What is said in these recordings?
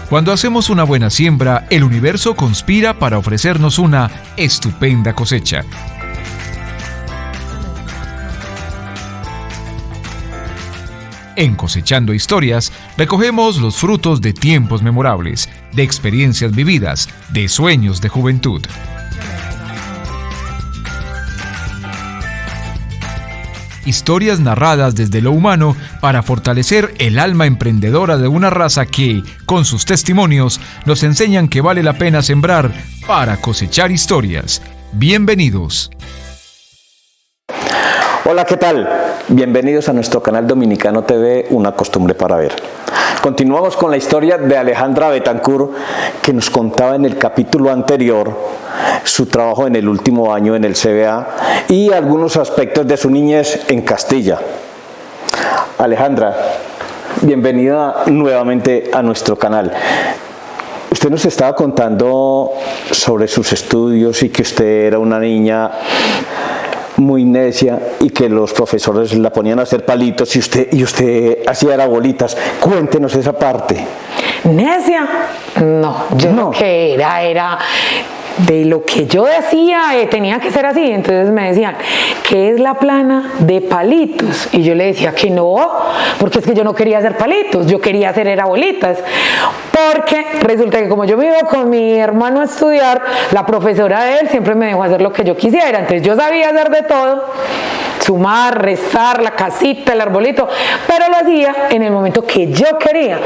Cuando hacemos una buena siembra, el universo conspira para ofrecernos una estupenda cosecha. En Cosechando Historias, recogemos los frutos de tiempos memorables, de experiencias vividas, de sueños de juventud. Historias narradas desde lo humano para fortalecer el alma emprendedora de una raza que, con sus testimonios, nos enseñan que vale la pena sembrar para cosechar historias. Bienvenidos. Hola, ¿qué tal? Bienvenidos a nuestro canal Dominicano TV, Una Costumbre para Ver. Continuamos con la historia de Alejandra Betancourt, que nos contaba en el capítulo anterior su trabajo en el último año en el CBA y algunos aspectos de su niñez en Castilla. Alejandra, bienvenida nuevamente a nuestro canal. Usted nos estaba contando sobre sus estudios y que usted era una niña muy necia y que los profesores la ponían a hacer palitos y usted hacía era bolitas. Cuéntenos esa parte. ¿Necia? No, yo No. lo que era de lo que yo decía, tenía que ser así. Entonces me decían, ¿qué es la plana de palitos? Y yo le decía que no, porque es que yo no quería hacer palitos, yo quería hacer era bolitas. Porque resulta que como yo me iba con mi hermano a estudiar, la profesora de él siempre me dejó hacer lo que yo quisiera. Entonces yo sabía hacer de todo, sumar, restar, la casita, el arbolito, pero lo hacía en el momento que yo quería.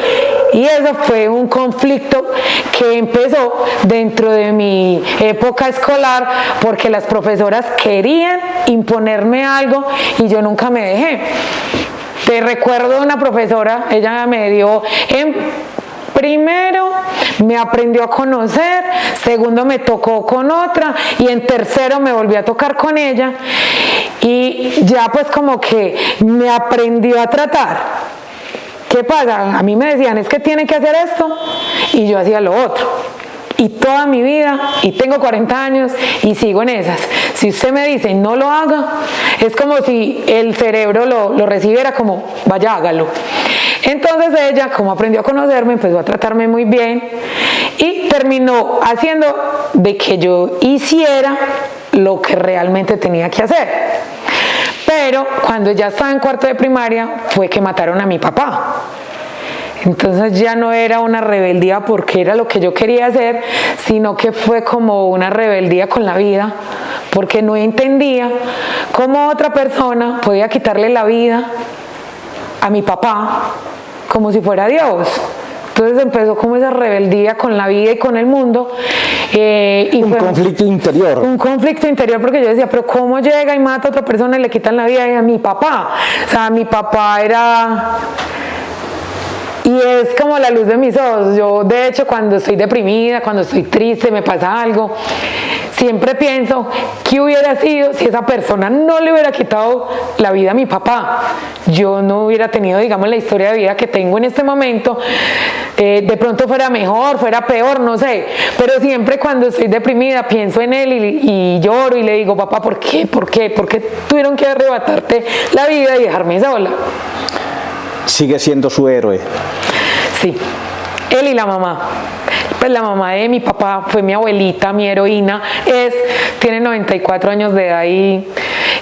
Y eso fue un conflicto que empezó dentro de mi época escolar, porque las profesoras querían imponerme algo y yo nunca me dejé. Te recuerdo una profesora, ella me dio primero me aprendió a conocer, segundo me tocó con otra y en tercero me volví a tocar con ella y ya pues como que me aprendió a tratar. ¿Qué pasa? A mí me decían, es que tiene que hacer esto y yo hacía lo otro. Y toda mi vida, y tengo 40 años y sigo en esas. Si usted me dice no lo haga, es como si el cerebro lo recibiera como vaya, hágalo. Entonces ella, como aprendió a conocerme, empezó a tratarme muy bien y terminó haciendo de que yo hiciera lo que realmente tenía que hacer. Pero cuando ya estaba en cuarto de primaria fue que mataron a mi papá. Entonces ya no era una rebeldía porque era lo que yo quería hacer, sino que fue como una rebeldía con la vida, porque no entendía cómo otra persona podía quitarle la vida a mi papá como si fuera Dios. Entonces empezó como esa rebeldía con la vida y con el mundo. Y un conflicto interior. Un conflicto interior, porque yo decía, pero ¿cómo llega y mata a otra persona y le quitan la vida a mi papá? O sea, mi papá era... Y es como la luz de mis ojos. Yo, de hecho, cuando estoy deprimida, cuando estoy triste, me pasa algo, siempre pienso, ¿qué hubiera sido si esa persona no le hubiera quitado la vida a mi papá? Yo no hubiera tenido, digamos, la historia de vida que tengo en este momento. De pronto fuera mejor, fuera peor, no sé. Pero siempre cuando estoy deprimida pienso en él y lloro y le digo, papá, ¿por qué? ¿Por qué? ¿Por qué tuvieron que arrebatarte la vida y dejarme sola? Sigue siendo su héroe. Sí, él y la mamá. Pues la mamá de mi papá fue mi abuelita, mi heroína, tiene 94 años de edad y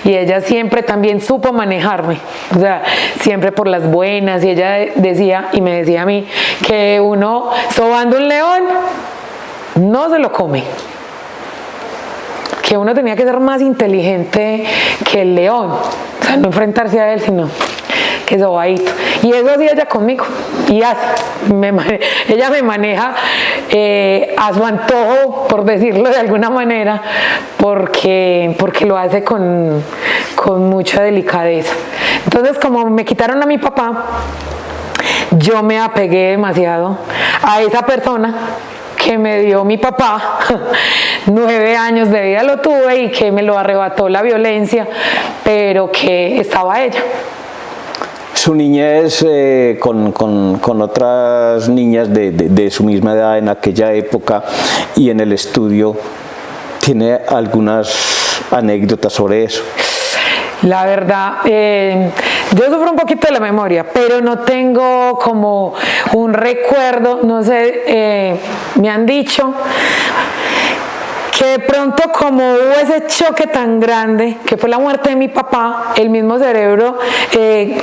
ella siempre también supo manejarme, o sea, siempre por las buenas, y ella decía y me decía a mí que uno sobando un león no se lo come, que uno tenía que ser más inteligente que el león, o sea, no enfrentarse a él, sino que sobadito. Y eso hacía ella conmigo. Y ella me maneja a su antojo, por decirlo de alguna manera, porque lo hace con mucha delicadeza. Entonces, como me quitaron a mi papá, yo me apegué demasiado a esa persona que me dio mi papá. 9 años de vida lo tuve y que me lo arrebató la violencia, pero que estaba ella. Su niñez con otras niñas de su misma edad en aquella época y en el estudio, ¿tiene algunas anécdotas sobre eso? La verdad, Yo sufro un poquito de la memoria, pero no tengo como un recuerdo, no sé, me han dicho que de pronto como hubo ese choque tan grande, que fue la muerte de mi papá, el mismo cerebro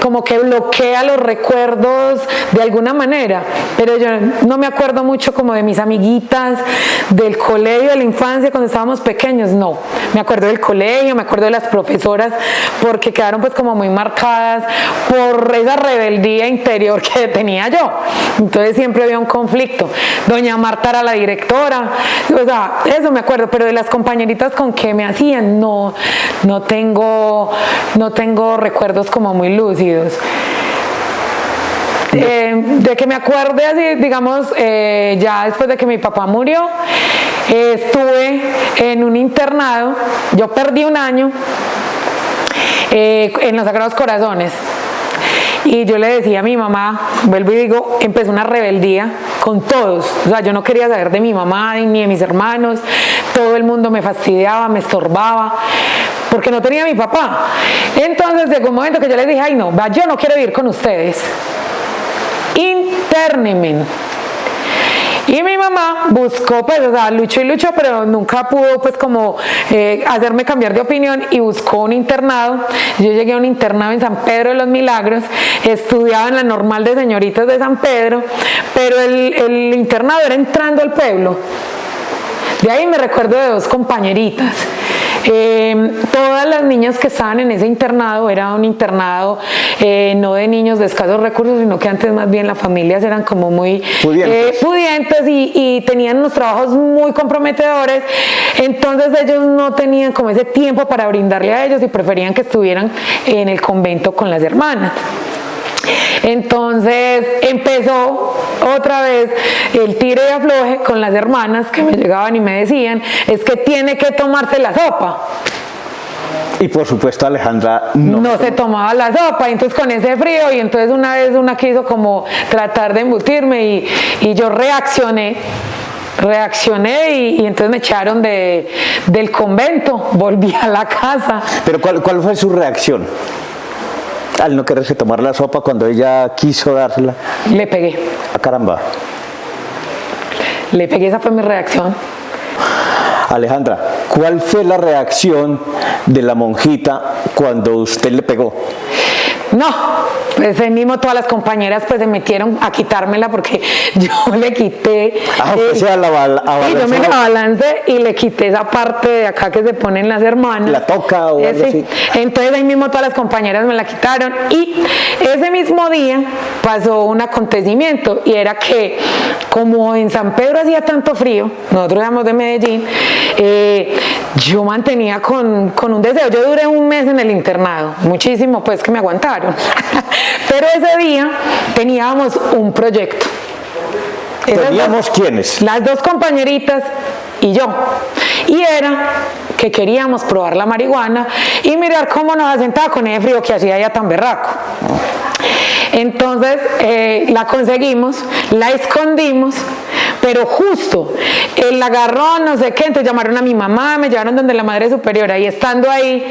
como que bloquea los recuerdos de alguna manera, pero yo no me acuerdo mucho como de mis amiguitas, del colegio, de la infancia, cuando estábamos pequeños, no, me acuerdo del colegio, me acuerdo de las profesoras, porque quedaron pues como muy marcadas por esa rebeldía interior que tenía yo, entonces siempre había un conflicto. Doña Marta era la directora, o sea, eso me acuerdo, pero de las compañeritas con que me hacían, no tengo recuerdos como muy lúcidos. De que me acuerde así, digamos, ya después de que mi papá murió, estuve en un internado, yo perdí un año en los Sagrados Corazones. Y yo le decía a mi mamá, vuelvo y digo, empezó una rebeldía con todos. O sea, yo no quería saber de mi mamá ni de mis hermanos. Todo el mundo me fastidiaba, me estorbaba, porque no tenía a mi papá. Entonces llegó un momento que yo les dije, ay no, yo no quiero vivir con ustedes. Intérnenme. Y mi mamá buscó, pues, o sea, luchó y luchó, pero nunca pudo, pues, como hacerme cambiar de opinión y buscó un internado. Yo llegué a un internado en San Pedro de los Milagros, estudiaba en la normal de señoritas de San Pedro, pero el internado era entrando al pueblo. De ahí me recuerdo de dos compañeritas. Todas las niñas que estaban en ese internado, era un internado no de niños de escasos recursos, sino que antes más bien las familias eran como muy pudientes y tenían unos trabajos muy comprometedores, entonces ellos no tenían como ese tiempo para brindarle a ellos y preferían que estuvieran en el convento con las hermanas. Entonces empezó otra vez el tire y afloje con las hermanas que me llegaban y me decían, es que tiene que tomarse la sopa. Y por supuesto Alejandra no se tomaba la sopa, y entonces con ese frío, y entonces una vez una quiso como tratar de embutirme y yo reaccioné y entonces me echaron del convento, volví a la casa. Pero ¿cuál fue su reacción al no quererse tomar la sopa cuando ella quiso dársela? Le pegué. ¡Ah, caramba! Le pegué, esa fue mi reacción. Alejandra, ¿cuál fue la reacción de la monjita cuando usted le pegó? No, pues ahí mismo todas las compañeras pues se metieron a quitármela porque yo le quité. O sea, sí, yo me la balancé y le quité esa parte de acá que se ponen las hermanas. ¿La toca o algo así? Entonces ahí mismo todas las compañeras me la quitaron y ese mismo día pasó un acontecimiento y era que como en San Pedro hacía tanto frío, nosotros éramos de Medellín, yo mantenía con un deseo. Yo duré un mes en el internado, muchísimo pues que me aguantaron. Pero ese día teníamos un proyecto. ¿Teníamos quiénes? Las dos compañeritas y yo. Y era que queríamos probar la marihuana y mirar cómo nos asentaba con ese frío que hacía allá tan berraco. Entonces la conseguimos, la escondimos, pero justo el agarrón, no sé qué, entonces llamaron a mi mamá, me llevaron donde la madre superiora y estando ahí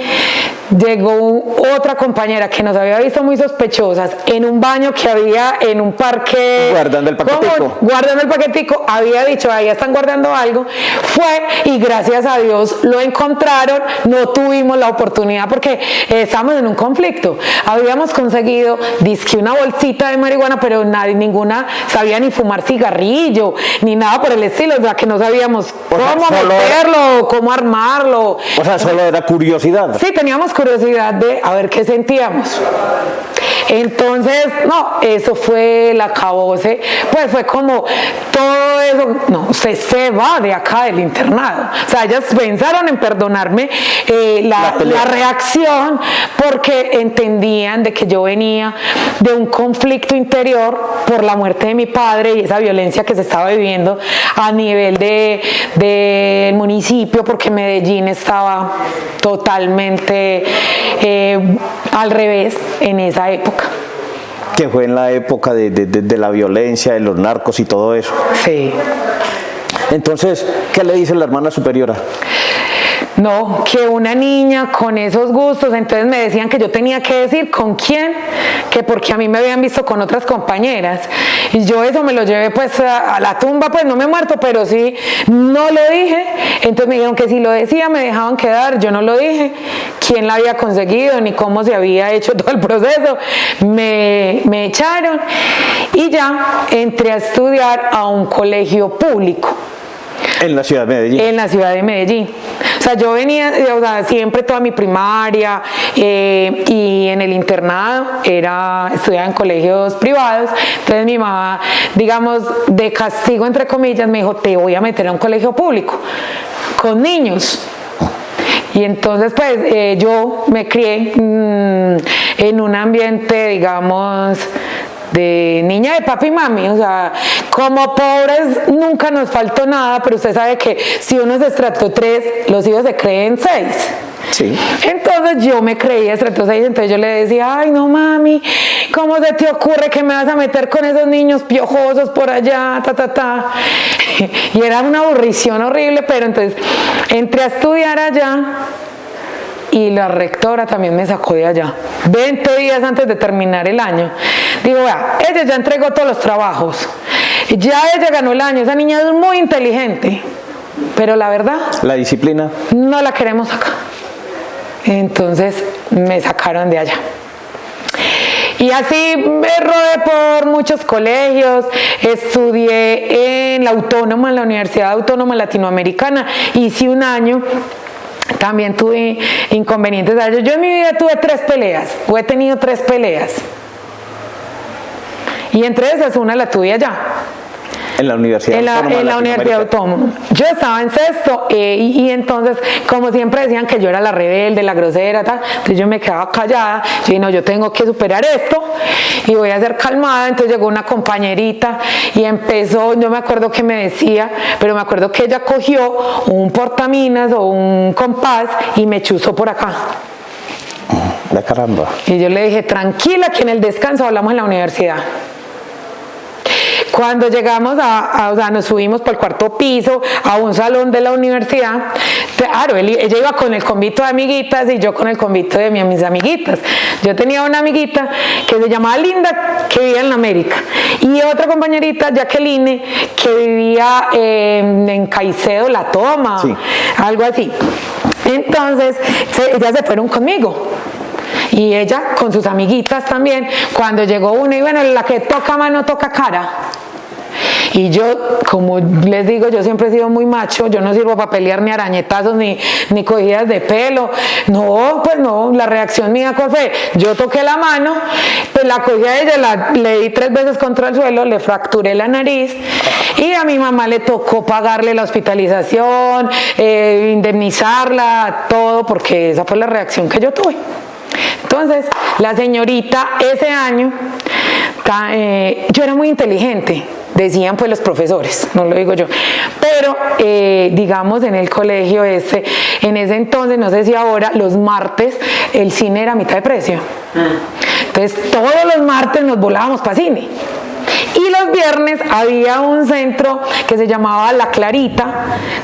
llegó otra compañera que nos había visto muy sospechosas en un baño que había en un parque, guardando el paquetico. Guardando el paquetico, había dicho, ahí están guardando algo, fue y gracias a Dios lo encontraron, no tuvimos la oportunidad porque estábamos en un conflicto, habíamos conseguido dizque una bolsita de marihuana, pero ninguna sabía ni fumar cigarrillo, ni nada por el estilo, o sea que no sabíamos cómo meterlo, cómo armarlo. O sea, solo era curiosidad. Sí, teníamos curiosidad de a ver qué sentíamos. Entonces, no, eso fue el acabose, pues fue como todo eso, no, usted se va de acá del internado. O sea, ellas pensaron en perdonarme la reacción porque entendían de que yo venía de un conflicto interior por la muerte de mi padre y esa violencia que se estaba viviendo a nivel del municipio, porque Medellín estaba totalmente al revés en esa época. Que fue en la época de la violencia, de los narcos y todo eso. Sí. Entonces, ¿qué le dice la hermana superiora? No, que una niña con esos gustos, entonces me decían que yo tenía que decir con quién, que porque a mí me habían visto con otras compañeras. Y yo eso me lo llevé pues a la tumba, pues no me he muerto, pero sí, no lo dije. Entonces me dijeron que si lo decía me dejaban quedar, yo no lo dije, quién la había conseguido, ni cómo se había hecho todo el proceso. Me echaron y ya entré a estudiar a un colegio público. En la ciudad de Medellín. En la ciudad de Medellín. O sea, yo venía, o sea, siempre toda mi primaria y en el internado estudiaba en colegios privados. Entonces mi mamá, digamos, de castigo entre comillas, me dijo, te voy a meter a un colegio público con niños. Y entonces pues yo me crié en un ambiente, digamos, de niña de papi y mami, o sea, como pobres nunca nos faltó nada, pero usted sabe que si uno es de estrato 3, los hijos se creen 6. Sí. Entonces yo me creía estrato 6, entonces yo le decía, ay no mami, ¿cómo se te ocurre que me vas a meter con esos niños piojosos por allá, Y era una aburrición horrible, pero entonces entré a estudiar allá. Y la rectora también me sacó de allá, 20 días antes de terminar el año. Digo, vea, ella ya entregó todos los trabajos, ya ella ganó el año, esa niña es muy inteligente, pero la verdad, la disciplina, no la queremos acá. Entonces me sacaron de allá. Y así me rodé por muchos colegios, estudié en la Autónoma, en la Universidad Autónoma Latinoamericana, hice un año. También tuve inconvenientes. Yo en mi vida tuve 3 peleas, o he tenido 3 peleas. Y entre esas una la tuve allá. En la Universidad Autónoma. En la Universidad Autónoma. Yo estaba en sexto y entonces, como siempre decían que yo era la rebelde, la grosera, tal, entonces yo me quedaba callada. Yo dije, no, yo tengo que superar esto y voy a ser calmada. Entonces llegó una compañerita y empezó, no me acuerdo qué me decía, pero me acuerdo que ella cogió un portaminas o un compás y me chuzó por acá. La caramba. Y yo le dije, tranquila, que en el descanso hablamos en la universidad. Cuando llegamos o sea, nos subimos por el 4º piso a un salón de la universidad. Claro, ella iba con el convito de amiguitas y yo con el convito de mis amiguitas. Yo tenía una amiguita que se llamaba Linda, que vivía en la América, y otra compañerita, Jacqueline, que vivía en Caicedo, La Toma, sí, algo así. Entonces, ellas se fueron conmigo. Y ella con sus amiguitas también. Cuando llegó una, y bueno, la que toca mano toca cara. Y yo, como les digo, yo siempre he sido muy macho, yo no sirvo para pelear ni arañetazos ni cogidas de pelo. No, pues no, la reacción mía, ¿cuál fue? Yo toqué la mano, pues la cogí a ella, le di 3 veces contra el suelo, le fracturé la nariz y a mi mamá le tocó pagarle la hospitalización, indemnizarla, todo, porque esa fue la reacción que yo tuve. Entonces, la señorita ese año, yo era muy inteligente, decían pues los profesores, no lo digo yo, pero digamos en el colegio en ese entonces, no sé si ahora, los martes el cine era a mitad de precio. Entonces todos los martes nos volábamos para cine. Y los viernes había un centro que se llamaba La Clarita,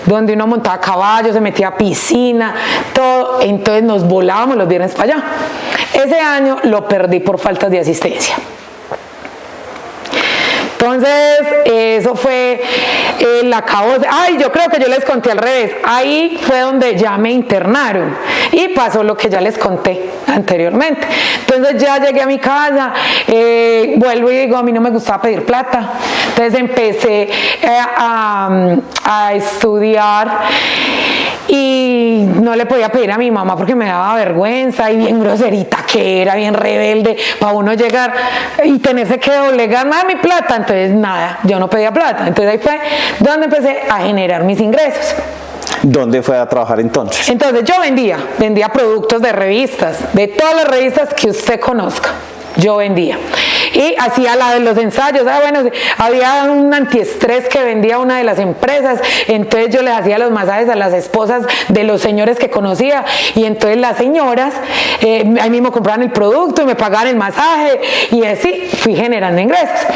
donde uno montaba caballos, se metía a piscina, todo. Entonces nos volábamos los viernes para allá. Ese año lo perdí por faltas de asistencia. Entonces, eso fue el acabo de... Ay, yo creo que yo les conté al revés. Ahí fue donde ya me internaron y pasó lo que ya les conté anteriormente. Entonces ya llegué a mi casa, vuelvo y digo, a mí no me gustaba pedir plata. Entonces empecé a estudiar y no le podía pedir a mi mamá porque me daba vergüenza, y bien groserita que era, bien rebelde, para uno llegar y tenerse que doblegar más mi plata. Entonces nada, yo no pedía plata. Entonces ahí fue donde empecé a generar mis ingresos. ¿Dónde fue a trabajar entonces? Entonces yo vendía productos de revistas, de todas las revistas que usted conozca. Yo vendía y hacía la de los ensayos. Bueno, había un antiestrés que vendía una de las empresas, entonces yo les hacía los masajes a las esposas de los señores que conocía, y entonces las señoras ahí mismo compraban el producto y me pagaban el masaje, y así fui generando ingresos.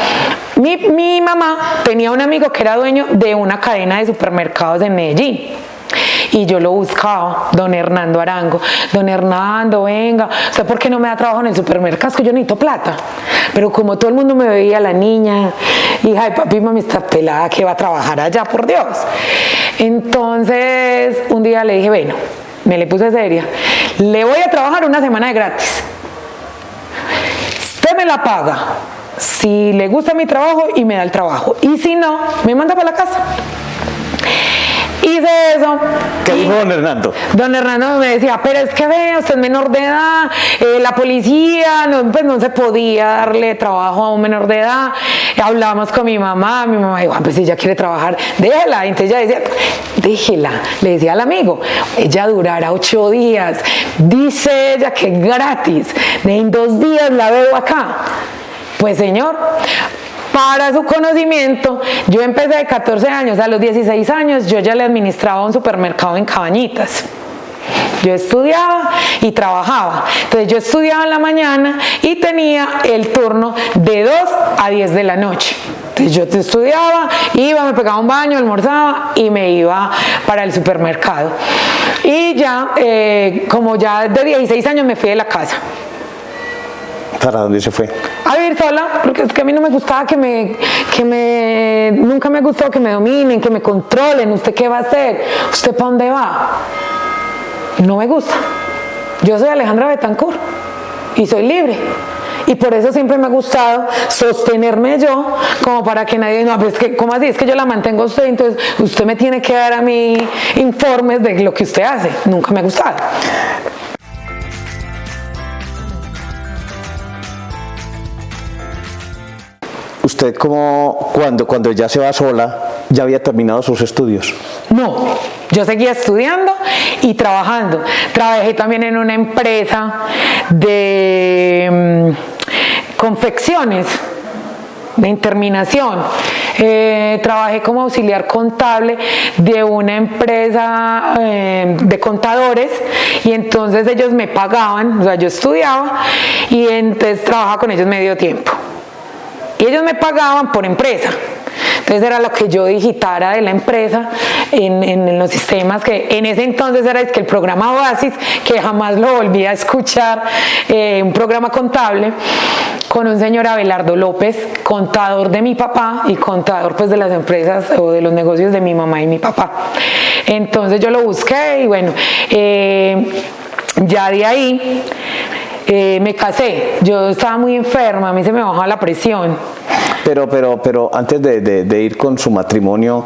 Mi mamá tenía un amigo que era dueño de una cadena de supermercados en Medellín. Y yo lo buscaba, don Hernando Arango. Don Hernando, venga, ¿usted por qué no me da trabajo en el supermercado? Es que yo necesito plata. Pero como todo el mundo me veía, la niña, hija de papi y mami, está pelada, que va a trabajar allá, por Dios. Entonces, un día le dije, bueno, me le puse seria, le voy a trabajar una semana de gratis. Usted me la paga si le gusta mi trabajo y me da el trabajo. Y si no, me manda para la casa. Hice eso. ¿Qué dijo don Hernando? Don Hernando me decía, pero es que vea, usted es menor de edad, la policía, no, pues no se podía darle trabajo a un menor de edad. Hablábamos con mi mamá dijo, pues si ella quiere trabajar, déjela. Entonces ella decía, déjela, le decía al amigo, ella durará 8 días, dice ella que es gratis, en 2 días la veo acá. Pues señor, para su conocimiento, yo empecé de 14 años, a los 16 años yo ya le administraba un supermercado en Cabañitas. Yo estudiaba y trabajaba. Entonces yo estudiaba en la mañana y tenía el turno de 2 a 10 de la noche. Entonces yo estudiaba, iba, me pegaba un baño, almorzaba y me iba para el supermercado. Y ya, como ya de 16 años me fui de la casa. ¿Para dónde se fue? A vivir sola, porque es que a mí no me gustaba nunca me gustó que me dominen, que me controlen. ¿Usted qué va a hacer? ¿Usted para dónde va? No me gusta. Yo soy Alejandra Betancourt y soy libre. Y por eso siempre me ha gustado sostenerme yo, como para que nadie, no, pues que, ¿cómo así? Es que yo la mantengo a usted, entonces usted me tiene que dar a mí informes de lo que usted hace. Nunca me ha gustado. ¿Usted cuando ya se va sola, ya había terminado sus estudios? No, yo seguía estudiando y trabajando. Trabajé también en una empresa de confecciones, de interminación. Trabajé como auxiliar contable de una empresa de contadores y entonces ellos me pagaban, o sea, yo estudiaba y entonces trabajaba con ellos medio tiempo. Y ellos me pagaban por empresa. Entonces era lo que yo digitara de la empresa en los sistemas, que en ese entonces era el programa Oasis, que jamás lo volví a escuchar, un programa contable con un señor Abelardo López, contador de mi papá y contador pues de las empresas o de los negocios de mi mamá y mi papá. Entonces yo lo busqué y bueno, ya de ahí me casé. Yo estaba muy enferma, a mí se me bajaba la presión. Pero antes de ir con su matrimonio,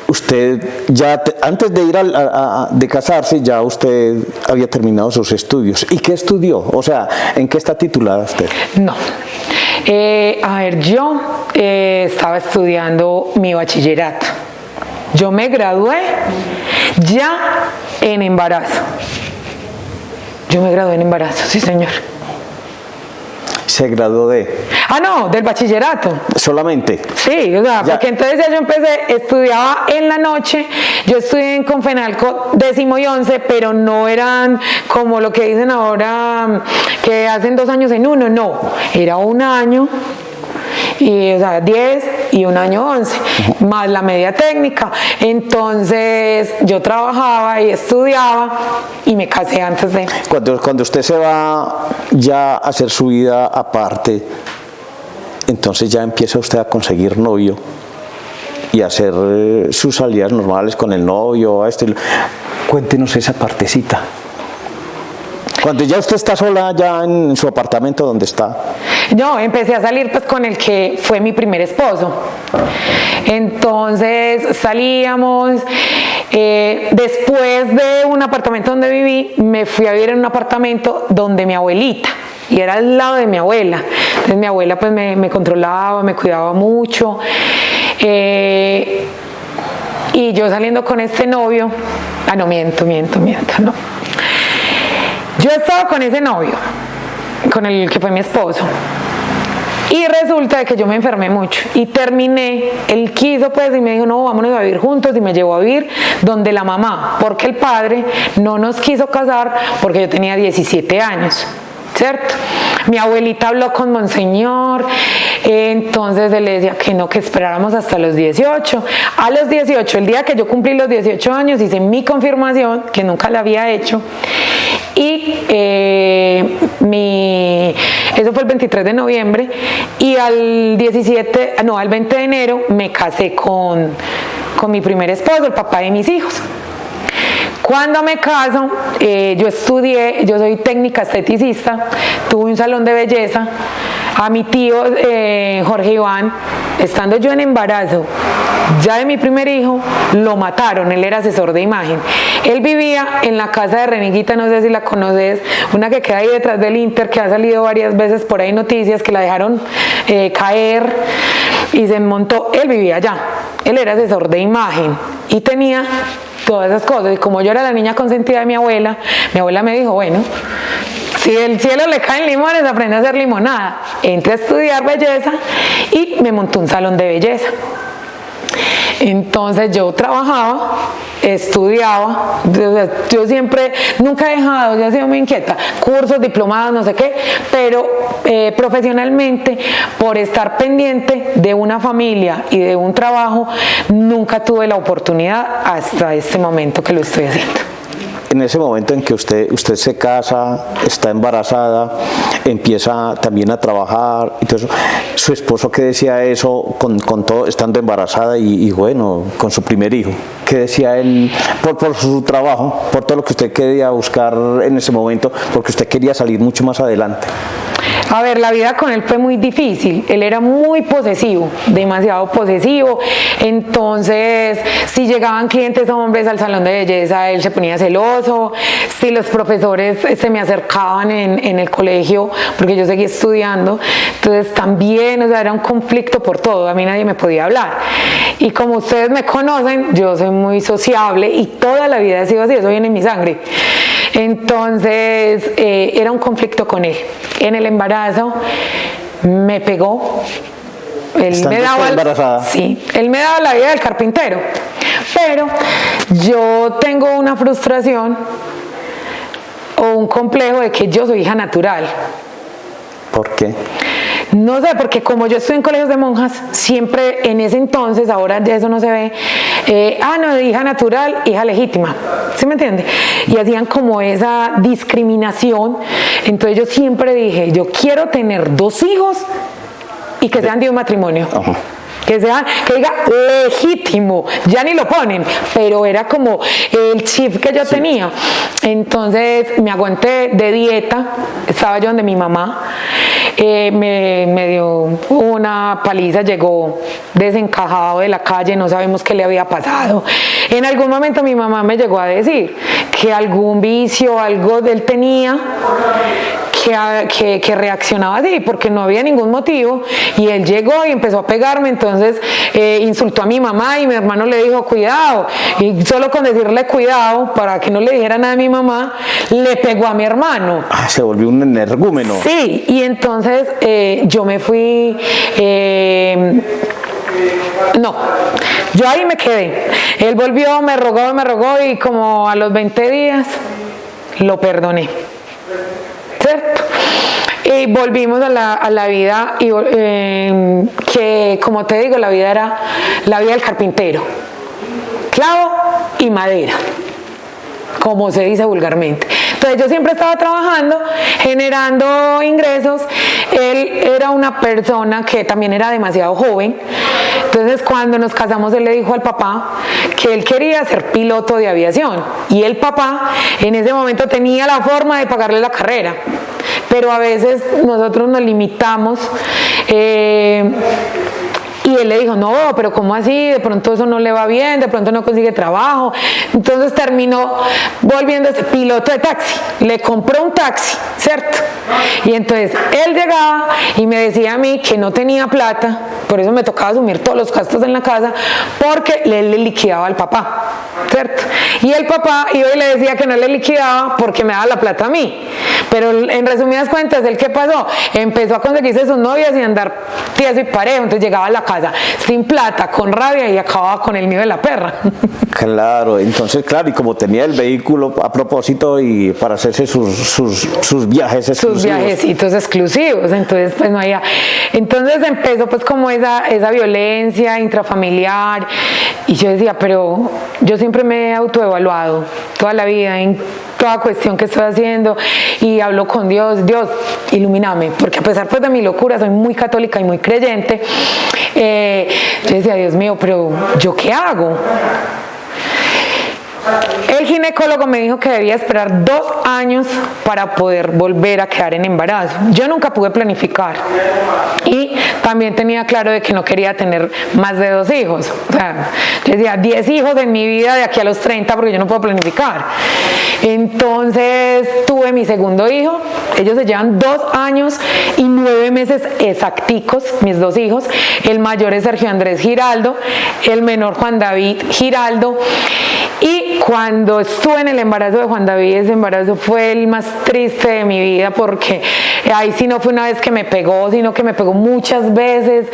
usted ya, antes de ir de casarse, ya usted había terminado sus estudios. ¿Y qué estudió? O sea, ¿en qué está titulada usted? No. A ver, yo estaba estudiando mi bachillerato. Yo me gradué ya en embarazo. Yo me gradué en embarazo, sí señor. ¿Se graduó de? No, del bachillerato. ¿Solamente? Sí, o sea, porque entonces ya yo estudiaba en la noche, yo estudié en Confenalco 10º y 11, pero no eran como lo que dicen ahora, que hacen 2 años en uno, no, era 1 año. Y, o sea, 10 y 1 año 11, más la media técnica. Entonces yo trabajaba y estudiaba y me casé antes de... Cuando usted se va ya a hacer su vida aparte, entonces ya empieza usted a conseguir novio y a hacer sus salidas normales con el novio. Cuéntenos esa partecita. Cuando ya usted está sola ya en su apartamento, ¿dónde está? Yo empecé a salir pues con el que fue mi primer esposo. Entonces salíamos, después de un apartamento donde viví, me fui a vivir en un apartamento donde mi abuelita, y era al lado de mi abuela. Entonces mi abuela pues me controlaba, me cuidaba mucho. Y yo saliendo con este novio, no, miento, no. Yo estaba con ese novio, con el que fue mi esposo, y resulta de que yo me enfermé mucho y terminé. Él quiso pues y me dijo, no, vámonos a vivir juntos, y me llevó a vivir donde la mamá, porque el padre no nos quiso casar porque yo tenía 17 años, ¿cierto? Mi abuelita habló con Monseñor, Entonces él le decía que no, que esperáramos hasta los 18. A los 18, el día que yo cumplí los 18 años, hice mi confirmación, que nunca la había hecho, y eso fue el 23 de noviembre, y al 20 de enero me casé con mi primer esposo, el papá de mis hijos. Cuando me caso, yo estudié, yo soy técnica esteticista, tuve un salón de belleza. A mi tío Jorge Iván, estando yo en embarazo ya de mi primer hijo, lo mataron. Él era asesor de imagen. Él vivía en la casa de Reniguita, no sé si la conoces, una que queda ahí detrás del Inter, que ha salido varias veces por ahí noticias, que la dejaron caer y se montó. Él vivía allá, él era asesor de imagen y tenía todas esas cosas. Y como yo era la niña consentida de mi abuela me dijo, bueno, si del cielo le caen limones, aprende a hacer limonada. Entré a estudiar belleza y me montó un salón de belleza. Entonces yo trabajaba, estudiaba, yo siempre, nunca he dejado, yo he sido muy inquieta, cursos, diplomados, no sé qué, pero profesionalmente, por estar pendiente de una familia y de un trabajo, nunca tuve la oportunidad hasta este momento que lo estoy haciendo. En ese momento en que usted se casa, está embarazada, empieza también a trabajar, entonces su esposo, ¿qué decía eso con todo, estando embarazada y bueno, con su primer hijo? ¿Qué decía él por su trabajo, por todo lo que usted quería buscar en ese momento, porque usted quería salir mucho más adelante? A ver, la vida con él fue muy difícil. Él era muy posesivo, demasiado posesivo. Entonces, si llegaban clientes hombres al salón de belleza, él se ponía celoso. Si los profesores se me acercaban en el colegio, porque yo seguía estudiando, entonces también, o sea, era un conflicto por todo. A mí nadie me podía hablar. Y como ustedes me conocen, yo soy muy sociable y toda la vida he sido así, eso viene en mi sangre. Entonces, era un conflicto con él. En el embarazo me pegó. Él me daba, sí, él me daba la vida del carpintero. Pero yo tengo una frustración o un complejo de que yo soy hija natural. ¿Por qué? No sé, porque como yo estuve en colegios de monjas, siempre en ese entonces, ahora ya eso no se ve, no, hija natural, hija legítima, ¿sí me entiende? Y hacían como esa discriminación. Entonces yo siempre dije, yo quiero tener 2 hijos y que sean de un matrimonio. Uh-huh. Que diga legítimo, ya ni lo ponen, pero era como el chip que yo tenía. Entonces me aguanté de dieta, estaba yo donde mi mamá, me dio una paliza, llegó desencajado de la calle, no sabemos qué le había pasado. En algún momento mi mamá me llegó a decir que algún vicio, algo él tenía, que reaccionaba así, porque no había ningún motivo, y él llegó y empezó a pegarme. Entonces insultó a mi mamá y mi hermano le dijo cuidado, y solo con decirle cuidado para que no le dijera nada a mi mamá, le pegó a mi hermano. Se volvió un energúmeno. Sí, y entonces yo me fui, no, yo ahí me quedé. Él volvió, me rogó y como a los 20 días lo perdoné, ¿cierto? Y volvimos a la vida y, que, como te digo, la vida era la vida del carpintero, clavo y madera, como se dice vulgarmente. Entonces yo siempre estaba trabajando, generando ingresos. Él era una persona que también era demasiado joven. Entonces cuando nos casamos, él le dijo al papá que él quería ser piloto de aviación, y el papá en ese momento tenía la forma de pagarle la carrera, pero a veces nosotros nos limitamos. Y él le dijo, no, pero ¿cómo así? De pronto eso no le va bien, de pronto no consigue trabajo. Entonces terminó volviéndose piloto de taxi. Le compró un taxi, ¿cierto? Y entonces él llegaba y me decía a mí que no tenía plata, por eso me tocaba asumir todos los gastos en la casa, porque le liquidaba al papá, ¿cierto? Y el papá iba y le decía que no le liquidaba porque me daba la plata a mí. Pero en resumidas cuentas, ¿él qué pasó? Empezó a conseguirse sus novias y andar tieso y parejo. Entonces llegaba a la casa casa, sin plata, con rabia, y acababa con el nido de la perra. Claro, entonces, claro, y como tenía el vehículo a propósito y para hacerse sus viajes exclusivos. Sus viajecitos exclusivos, entonces pues no había. Entonces empezó pues como esa violencia intrafamiliar, y yo decía, pero yo siempre me he autoevaluado toda la vida en toda cuestión que estoy haciendo, y hablo con Dios, Dios, ilumíname, porque a pesar pues de mi locura, soy muy católica y muy creyente. Yo decía, Dios mío, pero ¿yo qué hago? El ginecólogo me dijo que debía esperar 2 años para poder volver a quedar en embarazo. Yo nunca pude planificar, y también tenía claro de que no quería tener más de 2 hijos. O sea, yo decía 10 hijos en mi vida de aquí a los 30, porque yo no puedo planificar. Entonces tuve mi segundo hijo. Ellos se llevan 2 años y 9 meses exacticos, mis 2 hijos. El mayor es Sergio Andrés Giraldo, el menor Juan David Giraldo. Y cuando estuve en el embarazo de Juan David, ese embarazo fue el más triste de mi vida, porque ahí sí no fue una vez que me pegó, sino que me pegó muchas veces.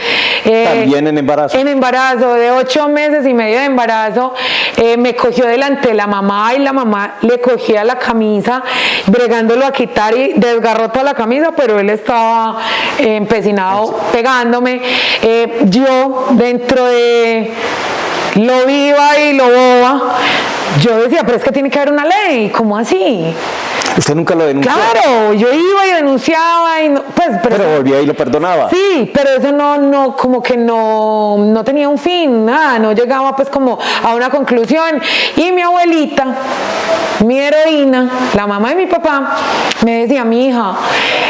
¿También en embarazo? En embarazo, de 8 meses y medio de embarazo, me cogió delante la mamá, y la mamá le cogía la camisa, bregándolo a quitar, y desgarró toda la camisa, pero él estaba empecinado pegándome. Yo, dentro de lo viva y lo boba, yo decía, pero es que tiene que haber una ley, ¿cómo así? ¿Usted nunca lo denunció? Claro, yo iba y denunciaba, y no, pues, pero volvía y lo perdonaba. Sí, pero eso no como que no tenía un fin, nada, no llegaba pues como a una conclusión. Y mi abuelita, mi heroína, la mamá de mi papá, me decía, mi hija,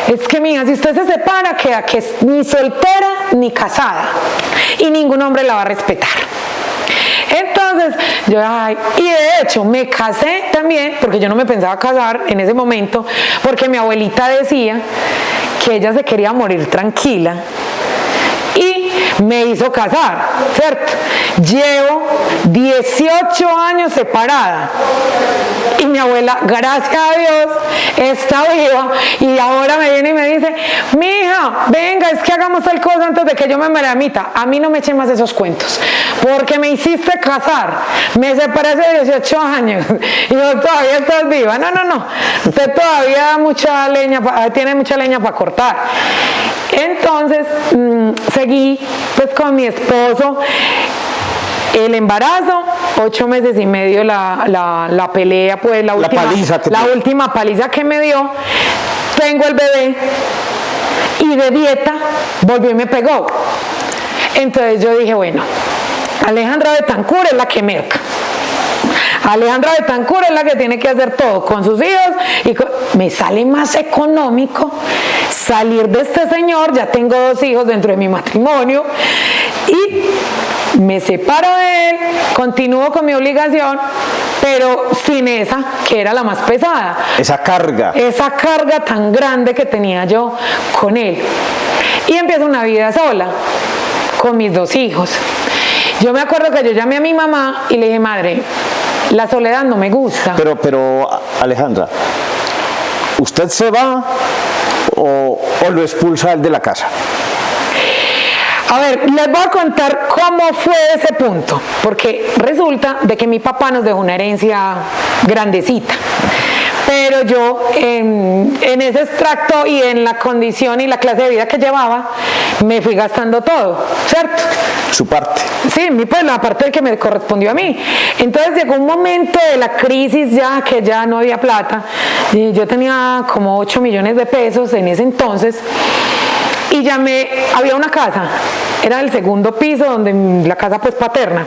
es que mi hija, si usted se separa, queda que es ni soltera ni casada, y ningún hombre la va a respetar. Entonces, yo, y de hecho me casé también, porque yo no me pensaba casar en ese momento, porque mi abuelita decía que ella se quería morir tranquila, y me hizo casar, ¿cierto? Llevo 18 años separada, y mi abuela, gracias a Dios, está viva, y ahora me viene y me dice, mija, venga, es que hagamos tal cosa antes de que yo me embaramita. A mí no me echen más esos cuentos, porque me hiciste casar, me separé hace 18 años, y yo todavía estás viva. No, usted todavía tiene mucha leña para cortar. Entonces, seguí pues con mi esposo. El embarazo, 8 meses y medio la pelea, pues la última paliza que me dio. Tengo el bebé, y de dieta volvió y me pegó. Entonces yo dije, bueno, Alejandra Betancur es la que merca. Alejandra Betancur es la que tiene que hacer todo con sus hijos, y me sale más económico salir de este señor. Ya tengo 2 hijos dentro de mi matrimonio, y me separo de él, continúo con mi obligación, pero sin esa, que era la más pesada. Esa carga tan grande que tenía yo con él. Y empiezo una vida sola, con mis 2 hijos. Yo me acuerdo que yo llamé a mi mamá y le dije, madre, la soledad no me gusta. Pero Alejandra, ¿usted se va o lo expulsa él de la casa? A ver, les voy a contar cómo fue ese punto, porque resulta de que mi papá nos dejó una herencia grandecita. Pero yo en ese extracto y en la condición y la clase de vida que llevaba, me fui gastando todo, ¿cierto? Su parte. Sí, pues la parte que me correspondió a mí. Entonces llegó un momento de la crisis ya, que ya no había plata. Y yo tenía como 8 millones de pesos en ese entonces. Y había una casa, era el segundo piso, donde la casa pues paterna.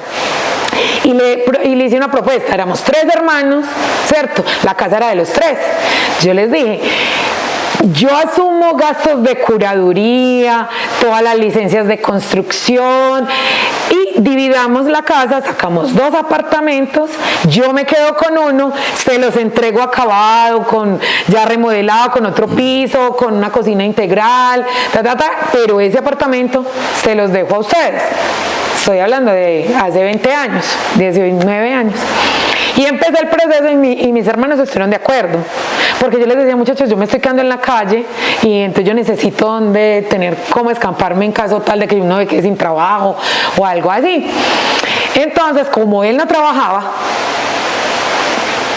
Y le hice una propuesta, éramos 3 hermanos, ¿cierto? La casa era de los 3. Yo les dije, yo asumo gastos de curaduría, todas las licencias de construcción, y dividamos la casa, sacamos 2 apartamentos, yo me quedo con uno, se los entrego acabado, ya remodelado, con otro piso, con una cocina integral, pero ese apartamento se los dejo a ustedes. Estoy hablando de hace 20 años, 19 años. Y empecé el proceso, y mis hermanos estuvieron de acuerdo, porque yo les decía, muchachos, yo me estoy quedando en la calle y entonces yo necesito donde tener cómo escamparme en caso tal de que uno me quede sin trabajo o algo así. Entonces, como él no trabajaba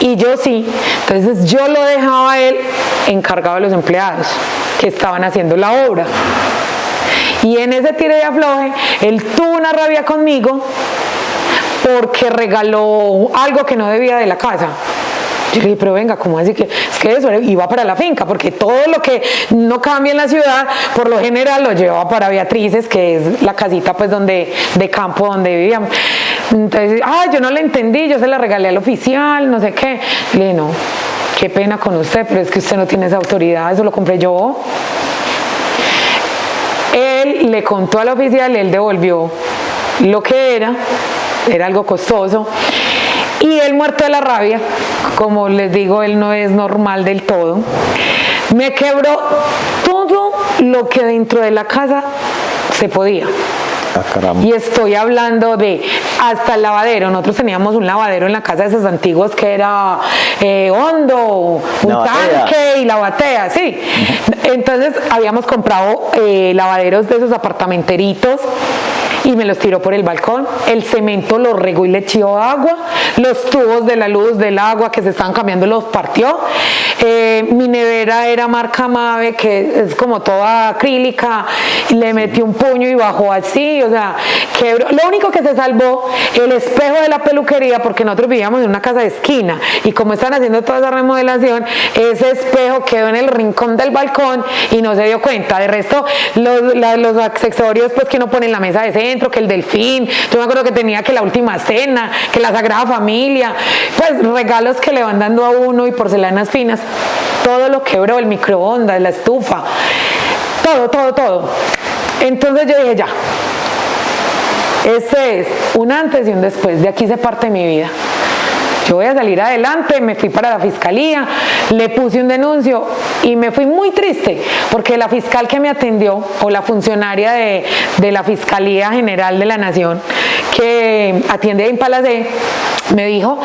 y yo sí, entonces yo lo dejaba a él encargado de los empleados que estaban haciendo la obra. Y en ese tire y afloje, él tuvo una rabia conmigo porque regaló algo que no debía de la casa. Yo le dije, pero venga, ¿cómo así que? Es que eso iba para la finca, porque todo lo que no cambia en la ciudad, por lo general lo lleva para Beatrices, que es la casita pues de campo donde vivíamos. Entonces, yo no le entendí, yo se la regalé al oficial, no sé qué. Le dije, no, qué pena con usted, pero es que usted no tiene esa autoridad, eso lo compré yo. Él le contó al oficial, él devolvió lo que era algo costoso. Y él, muerto de la rabia, como les digo, él no es normal del todo, me quebró todo lo que dentro de la casa se podía. Y estoy hablando de hasta el lavadero. Nosotros teníamos un lavadero en la casa de esos antiguos que era hondo, un tanque y la batea, sí. Entonces habíamos comprado lavaderos de esos apartamenteritos y me los tiró por el balcón. El cemento lo regó y le echó agua. Los tubos de la luz, del agua que se estaban cambiando los partió. Mi nevera era marca Mave, que es como toda acrílica, y le metió un puño y bajó así, o sea, quebró. Lo único que se salvó, el espejo de la peluquería, porque nosotros vivíamos en una casa de esquina y como están haciendo toda esa remodelación, ese espejo quedó en el rincón del balcón y no se dio cuenta. De resto, los accesorios pues que uno pone en la mesa de centro, que el delfín, yo me acuerdo que tenía que la última cena, que la Sagrada Familia, pues regalos que le van dando a uno y porcelanas finas, todo lo quebró, el microondas, la estufa, todo. Entonces yo dije, ya, este es un antes y un después, de aquí se parte mi vida. Yo voy a salir adelante, me fui para la fiscalía, le puse un denuncio y me fui muy triste porque la fiscal que me atendió, o la funcionaria de la Fiscalía General de la Nación que atiende en Palacé, me dijo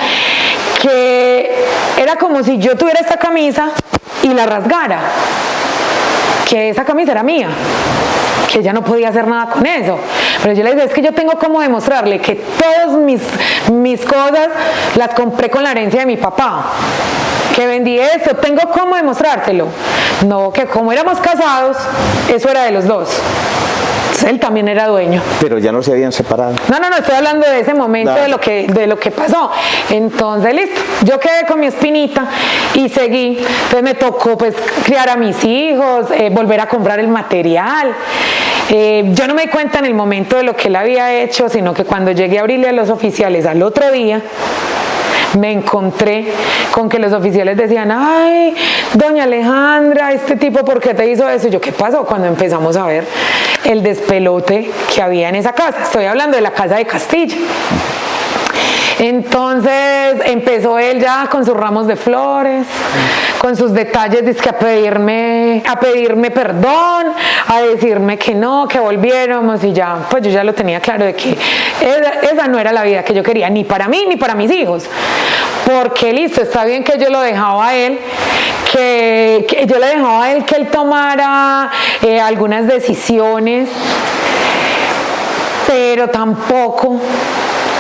que era como si yo tuviera esta camisa y la rasgara, que esa camisa era mía, que ella no podía hacer nada con eso. Pero yo le dije, es que yo tengo cómo demostrarle que todas mis cosas las compré con la herencia de mi papá, que vendí eso, tengo cómo demostrárselo. No, que como éramos casados, eso era de los dos. Entonces, él también era dueño. Pero ya no se habían separado. No, estoy hablando de ese momento, de lo que pasó. Entonces, listo, yo quedé con mi espinita y seguí. Entonces me tocó pues criar a mis hijos, volver a comprar el material. Yo no me di cuenta en el momento de lo que él había hecho, sino que cuando llegué a abrirle a los oficiales al otro día, me encontré con que los oficiales decían, ay, doña Alejandra, este tipo, ¿por qué te hizo eso? Y yo, ¿qué pasó? Cuando empezamos a ver el despelote que había en esa casa. Estoy hablando de la casa de Castilla. Entonces empezó él ya con sus ramos de flores, con sus detalles, dizque a pedirme perdón, a decirme que no, que volviéramos, y ya, pues yo ya lo tenía claro de que esa no era la vida que yo quería, ni para mí ni para mis hijos. Porque listo, está bien que yo lo dejaba a él, que yo le dejaba a él que él tomara algunas decisiones, pero tampoco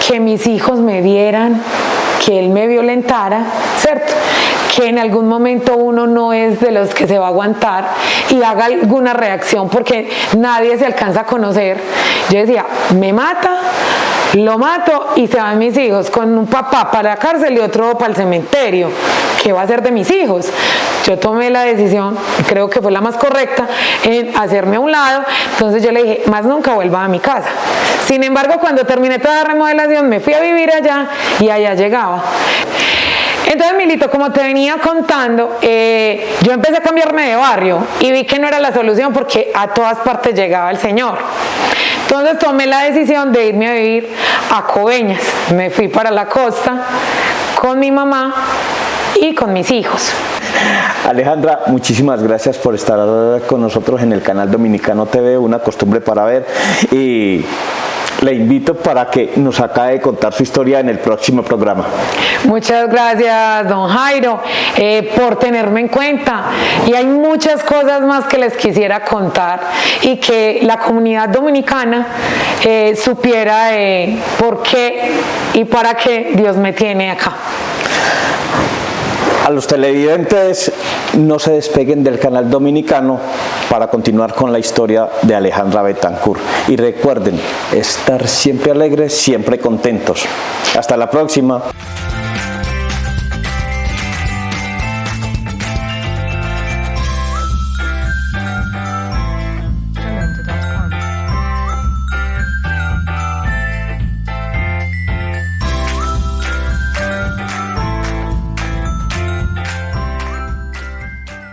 que mis hijos me vieran, que él me violentara, ¿cierto? Que en algún momento uno no es de los que se va a aguantar y haga alguna reacción porque nadie se alcanza a conocer. Yo decía, me mata, lo mato y se van mis hijos, con un papá para la cárcel y otro para el cementerio. ¿Qué va a hacer de mis hijos? Yo tomé la decisión, creo que fue la más correcta, en hacerme a un lado. Entonces yo le dije, más nunca vuelva a mi casa. Sin embargo, cuando terminé toda la remodelación, me fui a vivir allá y allá llegaba. Entonces, Milito, como te venía contando, yo empecé a cambiarme de barrio y vi que no era la solución porque a todas partes llegaba el señor. Entonces tomé la decisión de irme a vivir a Coveñas. Me fui para la costa con mi mamá y con mis hijos. Alejandra, muchísimas gracias por estar con nosotros en el canal Dominicano TV, una costumbre para ver. Y le invito para que nos acabe de contar su historia en el próximo programa. Muchas gracias, don Jairo, por tenerme en cuenta. Y hay muchas cosas más que les quisiera contar y que la comunidad dominicana supiera por qué y para qué Dios me tiene acá. A los televidentes, no se despeguen del canal dominicano para continuar con la historia de Alejandra Betancourt. Y recuerden, estar siempre alegres, siempre contentos. Hasta la próxima.